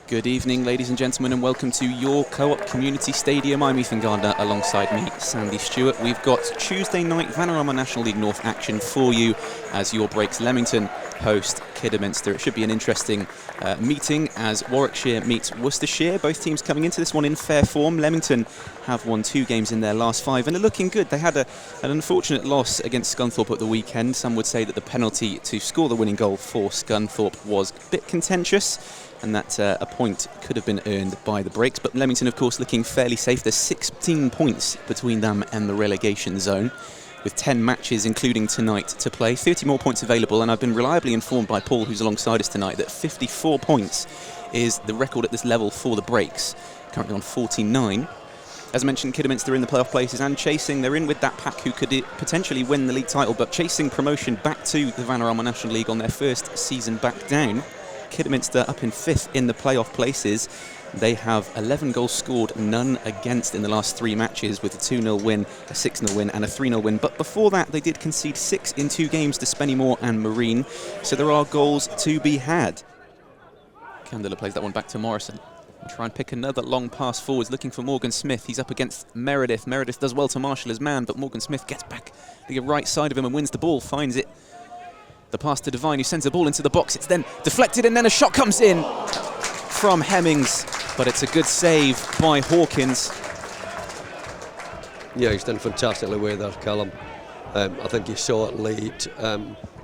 Good evening, ladies and gentlemen, and welcome to your Co-op Community Stadium. I'm Ethan Gardiner, alongside me, Sandy Stewart. We've got Tuesday night Vanarama National League North action for you as your breaks Leamington host Kidderminster. It should be an interesting meeting as Warwickshire meets Worcestershire. Both teams coming into this one in fair form. Leamington have won 2 games in their last 5 and are looking good. They had an unfortunate loss against Scunthorpe at the weekend. Some would say that the penalty to score the winning goal for Scunthorpe was a bit contentious, and that a point could have been earned by the breaks. But Leamington, of course, looking fairly safe. There's 16 points between them and the relegation zone, with 10 matches, including tonight, to play. 30 more points available, and I've been reliably informed by Paul, who's alongside us tonight, that 54 points is the record at this level for the breaks, currently on 49. As mentioned, Kidderminster in the playoff places and chasing. They're in with that pack who could potentially win the league title, but chasing promotion back to the Vanarama National League on their first season back down. Kidderminster up in 5th in the playoff places. They have 11 goals scored, none against in the last 3 matches, with a 2-0 win, a 6-0 win and a 3-0 win. But before that, they did concede 6 in 2 games to Spennymoor and Marine, so there are goals to be had. Candela plays that one back to Morrison. Try and pick another long pass forwards, looking for Morgan Smith. He's up against Meredith. Meredith does well to marshal his man, but Morgan Smith gets back to the right side of him and wins the ball, finds it. The pass to Devine, who sends the ball into the box. It's then deflected, and then a shot comes in from Hemmings, but it's a good save by Hawkins. Yeah, he's done fantastically well there, Callum. I think he saw it late,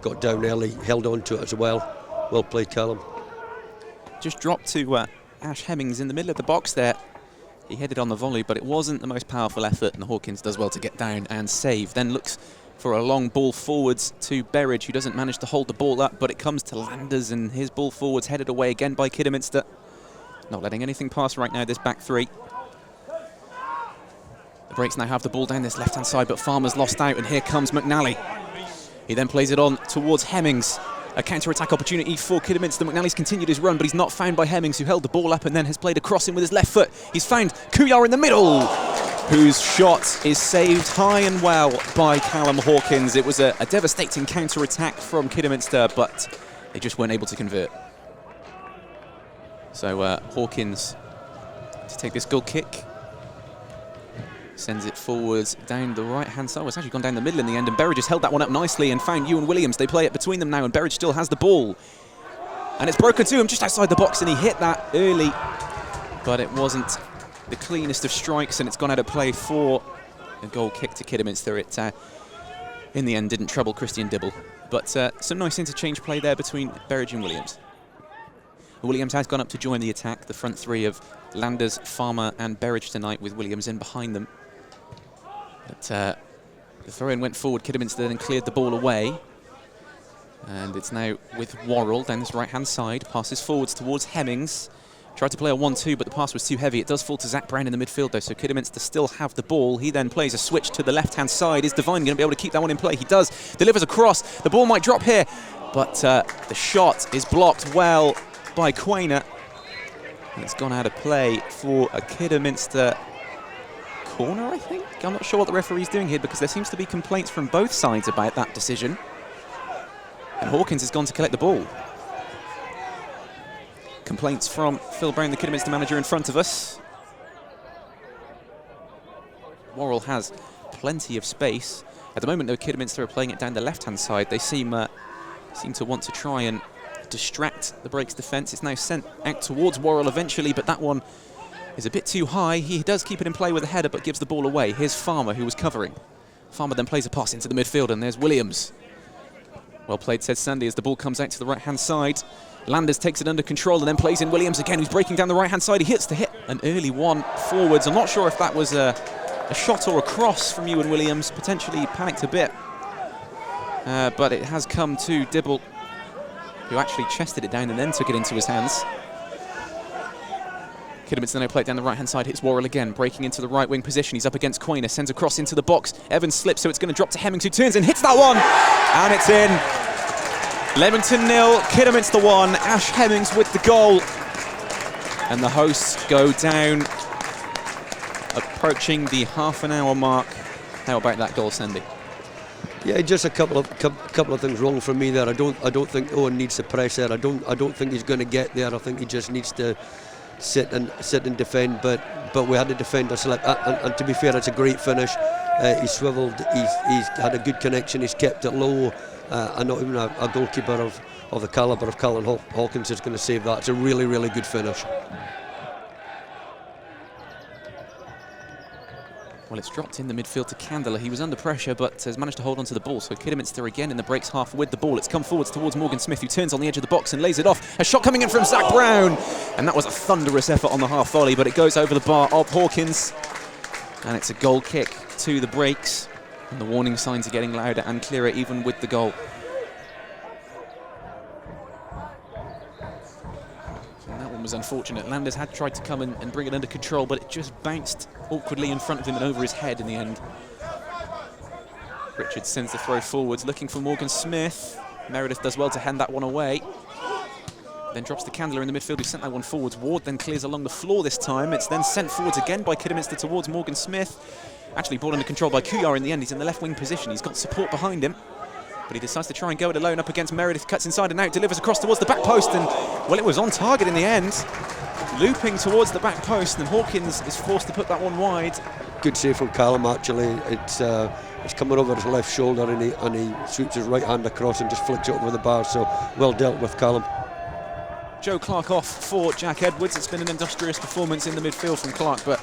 got down early, held on to it as well. Well played, Callum. Just dropped to Ash Hemmings in the middle of the box there. He headed on the volley, but it wasn't the most powerful effort, and Hawkins does well to get down and save. Then looks for a long ball forwards to Berridge, who doesn't manage to hold the ball up, but it comes to Landers, and his ball forwards headed away again by Kidderminster. Not letting anything pass right now, this back 3. The breaks now have the ball down this left-hand side, but Farmer's lost out, and here comes McNally. He then plays it on towards Hemmings. A counter-attack opportunity for Kidderminster. McNally's continued his run, but he's not found by Hemmings, who held the ball up and then has played a crossing with his left foot. He's found Kuyar in the middle, whose shot is saved high and well by Callum Hawkins. It was a devastating counter-attack from Kidderminster, but they just weren't able to convert. So Hawkins to take this goal kick. Sends it forwards down the right-hand side. Well, it's actually gone down the middle in the end, and Berridge has held that one up nicely and found Ewan Williams. They play it between them now, and Berridge still has the ball. And it's broken to him just outside the box, and he hit that early, but it wasn't the cleanest of strikes, and it's gone out of play for a goal kick to Kidderminster. It, in the end, didn't trouble Christian Dibble. But some nice interchange play there between Berridge and Williams. Williams has gone up to join the attack, the front 3 of Landers, Farmer and Berridge tonight, with Williams in behind them. But the throw-in went forward, Kidderminster then cleared the ball away. And it's now with Worrell down this right-hand side, passes forwards towards Hemmings. Tried to play a 1-2, but the pass was too heavy. It does fall to Zach Brown in the midfield, though, so Kidderminster still have the ball. He then plays a switch to the left-hand side. Is Devine going to be able to keep that one in play? He does. Delivers a cross. The ball might drop here, but the shot is blocked well by Quainer. It's gone out of play for a Kidderminster corner, I think. I'm not sure what the referee's doing here, because there seems to be complaints from both sides about that decision. And Hawkins has gone to collect the ball. Complaints from Phil Brown, the Kidderminster manager, in front of us. Worrell has plenty of space. At the moment, though, Kidderminster are playing it down the left-hand side. They seem to want to try and distract the breaks defence. It's now sent out towards Worrell eventually, but that one is a bit too high. He does keep it in play with a header, but gives the ball away. Here's Farmer, who was covering. Farmer then plays a pass into the midfield, and there's Williams. Well played, says Sandy, as the ball comes out to the right-hand side. Landers takes it under control and then plays in Williams again, who's breaking down the right-hand side. He hits to hit an early one forwards. I'm not sure if that was a shot or a cross from Ewan Williams. Potentially panicked a bit. But it has come to Dibble, who actually chested it down and then took it into his hands. Kidderminster now play it down the right-hand side, hits Worrell again, breaking into the right wing position. He's up against Quainer, sends a cross into the box. Evans slips, so it's going to drop to Hemmings, who turns and hits that one, and it's in. Leamington 0, Kidderminster 1. Ash Hemmings with the goal, and the hosts go down, approaching the half-an-hour mark. How about that goal, Sandy? Yeah, just a couple of things wrong for me there. I don't think Owen needs to press there. I don't think he's going to get there. I think he just needs to sit and defend, but we had a defender slip, and to be fair, it's a great finish. He swiveled, he's had a good connection, he's kept it low, and not even a goalkeeper of the calibre of Colin Hawkins is going to save that. It's a really, really good finish. Well, it's dropped in the midfield to Candler. He was under pressure, but has managed to hold on to the ball. So Kidderminster again in the breaks half with the ball. It's come forwards towards Morgan Smith, who turns on the edge of the box and lays it off. A shot coming in from Zach Brown. And that was a thunderous effort on the half volley, but it goes over the bar of Hawkins. And it's a goal kick to the breaks. And the warning signs are getting louder and clearer, even with the goal. Was unfortunate. Landers had tried to come and bring it under control, but it just bounced awkwardly in front of him and over his head in the end. Richards sends the throw forwards, looking for Morgan Smith. Meredith does well to hand that one away. Then drops to Candler in the midfield, who sent that one forwards. Ward then clears along the floor this time. It's then sent forwards again by Kidderminster towards Morgan Smith. Actually brought under control by Kuyar in the end. He's in the left wing position. He's got support behind him. But he decides to try and go it alone up against Meredith, cuts inside and out, delivers across towards the back post, and, well, it was on target in the end. Looping towards the back post, and Hawkins is forced to put that one wide. Good save from Callum, actually. It's coming over his left shoulder, and he sweeps his right hand across and just flicks it over the bar, so well dealt with, Callum. Joe Clark off for Jack Edwards. It's been an industrious performance in the midfield from Clark, but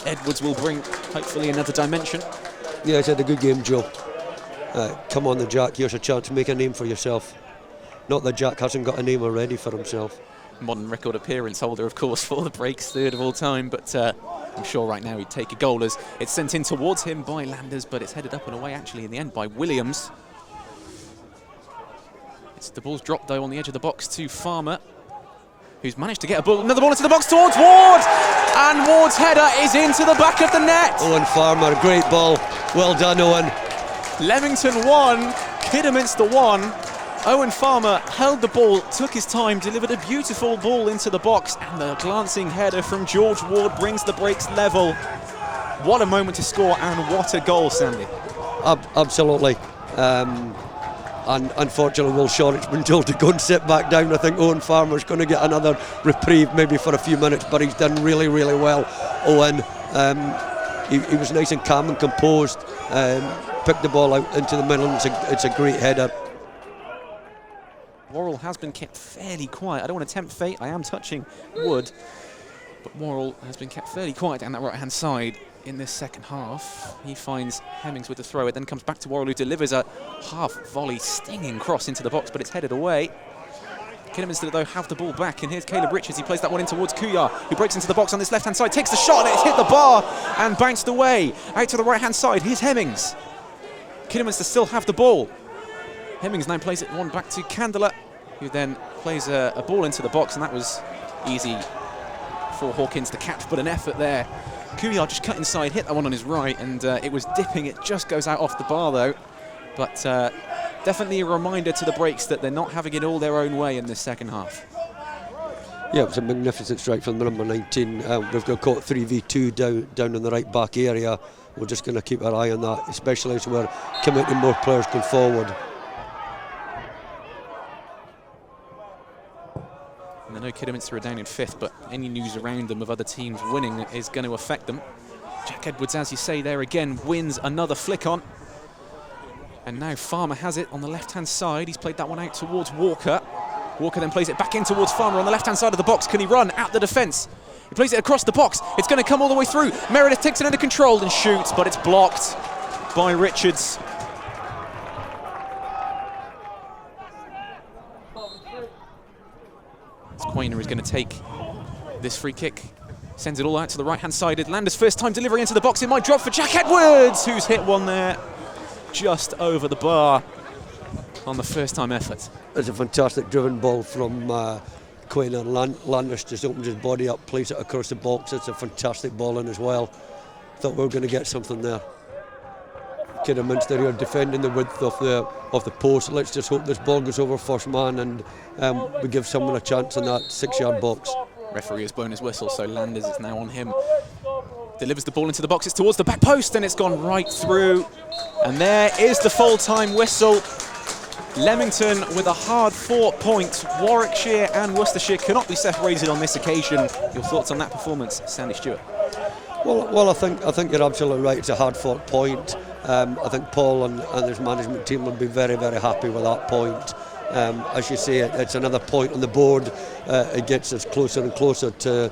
Edwards will bring, hopefully, another dimension. Yeah, he's had a good game, Joe. Come on, the Jack, here's a chance to make a name for yourself. Not that Jack hasn't got a name already for himself. Modern record appearance holder, of course, for the breaks, third of all time, but I'm sure right now he'd take a goal as it's sent in towards him by Landers, but it's headed up and away actually in the end by Williams. The ball's dropped though on the edge of the box to Farmer, who's managed to get another ball into the box towards Ward, and Ward's header is into the back of the net. Owen Farmer, great ball, well done, Owen. Leamington 1, Kidderminster 1. Owen Farmer held the ball, took his time, delivered a beautiful ball into the box, and the glancing header from George Ward brings the breaks level. What a moment to score, and what a goal, Sandy. Absolutely. And unfortunately, Will Shorrock's been told to go and sit back down. I think Owen Farmer's going to get another reprieve, maybe for a few minutes, but he's done really, really well. Owen, he was nice and calm and composed. Picked the ball out into the middle, and it's a great header. Worrell has been kept fairly quiet. I don't want to tempt fate, I am touching wood, but Worrell has been kept fairly quiet down that right-hand side in this second half. He finds Hemmings with the throw, it then comes back to Worrell, who delivers a half-volley stinging cross into the box, but it's headed away. Kidderminster, though, have the ball back, and here's Caleb Richards. He plays that one in towards Kuyar, who breaks into the box on this left-hand side, takes the shot, and it's hit the bar and bounced away. Out to the right-hand side, here's Hemmings. Kidderminster still have the ball. Hemmings now plays it one back to Candler, who then plays a ball into the box, and that was easy for Hawkins to catch, but an effort there. Kuyar just cut inside, hit that one on his right, and it was dipping. It just goes out off the bar, though. But definitely a reminder to the breaks that they're not having it all their own way in this second half. Yeah, it was a magnificent strike from the number 19. We've got caught 3v2 down in the right back area. We're just going to keep our eye on that, especially as we're committing more players going forward. And I know Kidderminster are down in 5th, but any news around them of other teams winning is going to affect them. Jack Edwards, as you say there again, wins another flick on. And now Farmer has it on the left-hand side. He's played that one out towards Walker. Walker then plays it back in towards Farmer on the left-hand side of the box. Can he run out the defence? He plays it across the box. It's going to come all the way through. Meredith takes it under control and shoots, but it's blocked by Richards. Quainer is going to take this free kick. Sends it all out to the right-hand side. Landers' first time delivery into the box. It might drop for Jack Edwards, who's hit one there just over the bar on the first-time effort. It's a fantastic driven ball from Quainer. Landers just opens his body up, plays it across the box. It's a fantastic ball in as well. Thought we were going to get something there. Kidderminster here defending the width of the post. Let's just hope this ball goes over first man and we give someone a chance in that 6-yard box. Referee has blown his whistle, so Landers is now on him. Delivers the ball into the box, it's towards the back post, and it's gone right through. And there is the full-time whistle. Leamington with a hard-fought point. Warwickshire and Worcestershire cannot be separated on this occasion. Your thoughts on that performance, Sandy Stewart? Well, I think you're absolutely right. It's a hard-fought point. I think Paul and his management team will be very, very happy with that point. As you say, it's another point on the board. It gets us closer and closer to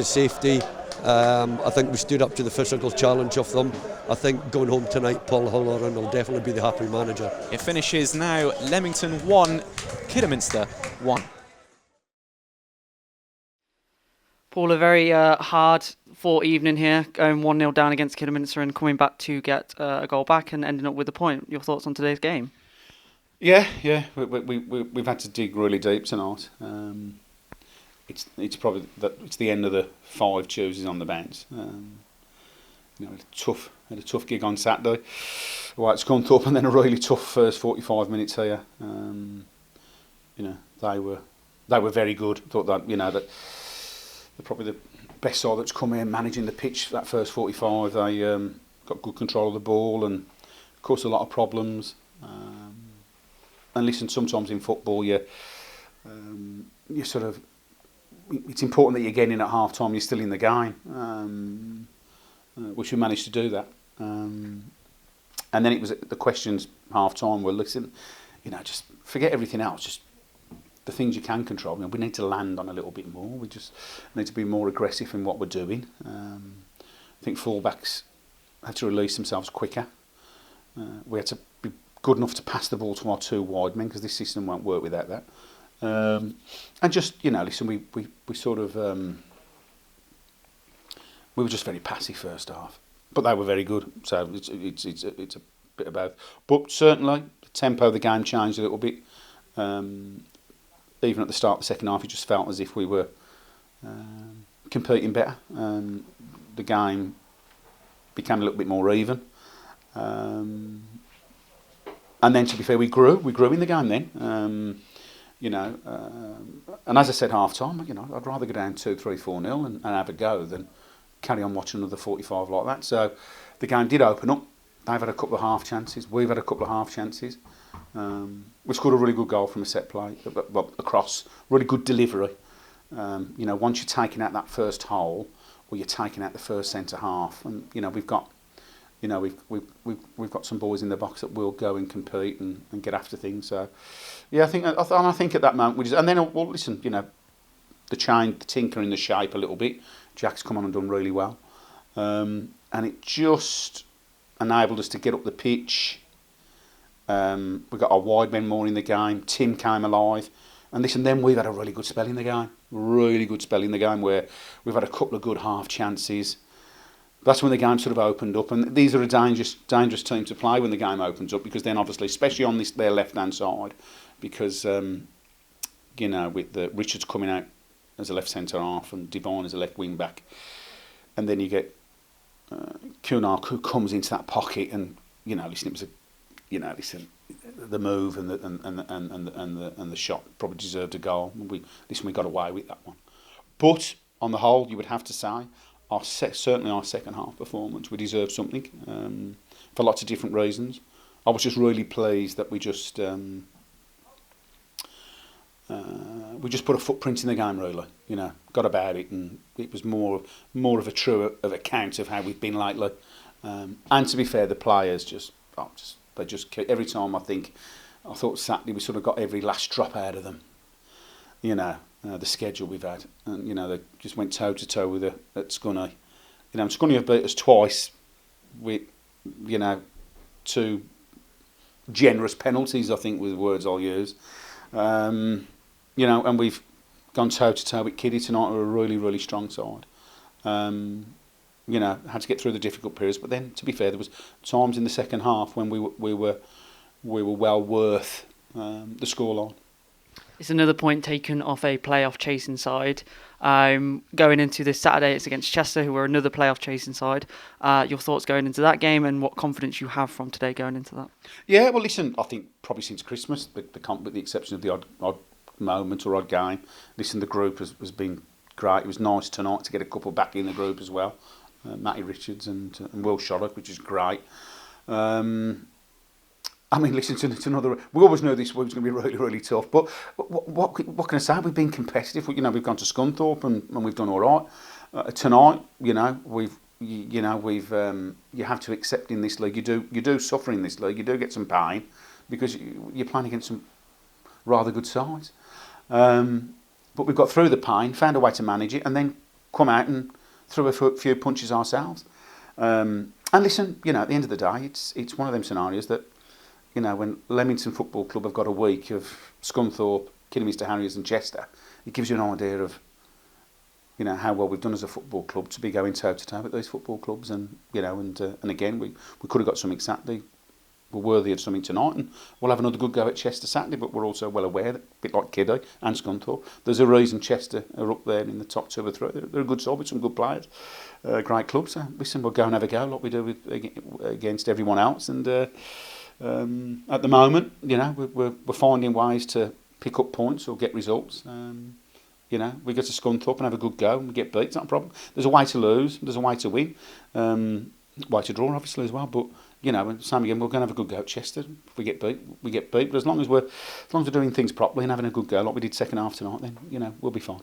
safety. I think we stood up to the physical challenge of them. I think going home tonight, Paul Halloran will definitely be the happy manager. It finishes now Leamington 1, Kidderminster 1. Paul, a very hard-fought evening here, going 1-0 down against Kidderminster and coming back to get a goal back and ending up with a point. Your thoughts on today's game? Yeah. We've had to dig really deep tonight. It's probably it's the end of the 5 chooses on the bench. Had a tough gig on Saturday. Well, it's gone up, and then a really tough first 45 minutes here. They were very good. I thought that that they're probably the best side that's come in managing the pitch for that first 45. They got good control of the ball and caused a lot of problems. And listen, sometimes in football, you sort of. It's important that you're getting in at half time. You're still in the game, which we managed to do that. And then it was the questions half time were listen, just forget everything else. Just the things you can control. We need to land on a little bit more. We just need to be more aggressive in what we're doing. I think fullbacks had to release themselves quicker. We had to be good enough to pass the ball to our 2 wide men because this system won't work without that. And just listen, we sort of we were just very passive first half, but they were very good. So it's a bit of both. But certainly the tempo of the game changed a little bit. Even at the start of the second half, it just felt as if we were competing better. The game became a little bit more even. And then, to be fair, we grew in the game then. And as I said half time, I'd rather go down 2-3-4-0 and have a go than carry on watching another 45 like that. So the game did open up. They've had a couple of half chances. We've had a couple of half chances. We scored a really good goal from a set play, across, really good delivery. Once you're taking out that first hole, or you're taking out the first centre half, and we've got some boys in the box that will go and compete and get after things. So, yeah, I think at that moment we just, and then listen, the tinkering the shape a little bit. Jack's come on and done really well, and it just enabled us to get up the pitch. We got our wide men more in the game. Tim came alive, and listen, then we've had a really good spell in the game. Where we've had a couple of good half chances. That's when the game sort of opened up, and these are a dangerous team to play when the game opens up, because then obviously, especially on their left-hand side, because with the Richards coming out as a left centre half and Devine as a left wing back, and then you get Kunal who comes into that pocket, and listen, it was the move and the shot probably deserved a goal. We got away with that one, but on the whole, you would have to say. Certainly our second half performance, we deserved something for lots of different reasons. I was just really pleased that we just put a footprint in the game, really. Got about it, and it was more of a true of account of how we've been lately. And to be fair, the players every time I thought Saturday we sort of got every last drop out of them. The schedule we've had, and they just went toe to toe with at Scunny. Scunny have beat us twice with 2 generous penalties, I think were the words I'll use. And we've gone toe to toe with Kiddie tonight, who are a really, really strong side. Had to get through the difficult periods, but then, to be fair, there was times in the second half when we were well worth the scoreline. It's another point taken off a playoff chasing side. Going into this Saturday, it's against Chester, who are another playoff chasing side. Your thoughts going into that game, and what confidence you have from today going into that? Yeah, well, listen, I think probably since Christmas, with the exception of the odd moment or odd game, listen, the group has been great. It was nice tonight to get a couple back in the group as well, Matty Richards and Will Shoddock, which is great. I mean, listen to another. We always knew this was going to be really, really tough. But what can I say? We've been competitive. We've gone to Scunthorpe and we've done all right. Tonight, you have to accept in this league. You do suffer in this league. You do get some pain because you're playing against some rather good sides. But we've got through the pain, found a way to manage it, and then come out and threw a few punches ourselves. And listen, at the end of the day, it's one of them scenarios that. When Leamington Football Club have got a week of Scunthorpe, Kidderminster Harriers and Chester, it gives you an idea of, how well we've done as a football club to be going toe-to-toe with those football clubs. And, and again, we could have got something Saturday. We're worthy of something tonight, and we'll have another good go at Chester Saturday, but we're also well aware that, a bit like Kiddy and Scunthorpe, there's a reason Chester are up there in the top 2 or 3. They're a good side with some good players, great clubs. So, listen, we'll go and have a go like we do against everyone else, and... at the moment, we're finding ways to pick up points or get results. We go to Scunthorpe and have a good go and we get beat. It's not a problem. There's a way to lose. There's a way to win. Way to draw, obviously, as well. But same again, we're going to have a good go at Chester. If we get beat, we get beat. But as long as we're doing things properly and having a good go, like we did second half tonight, then we'll be fine.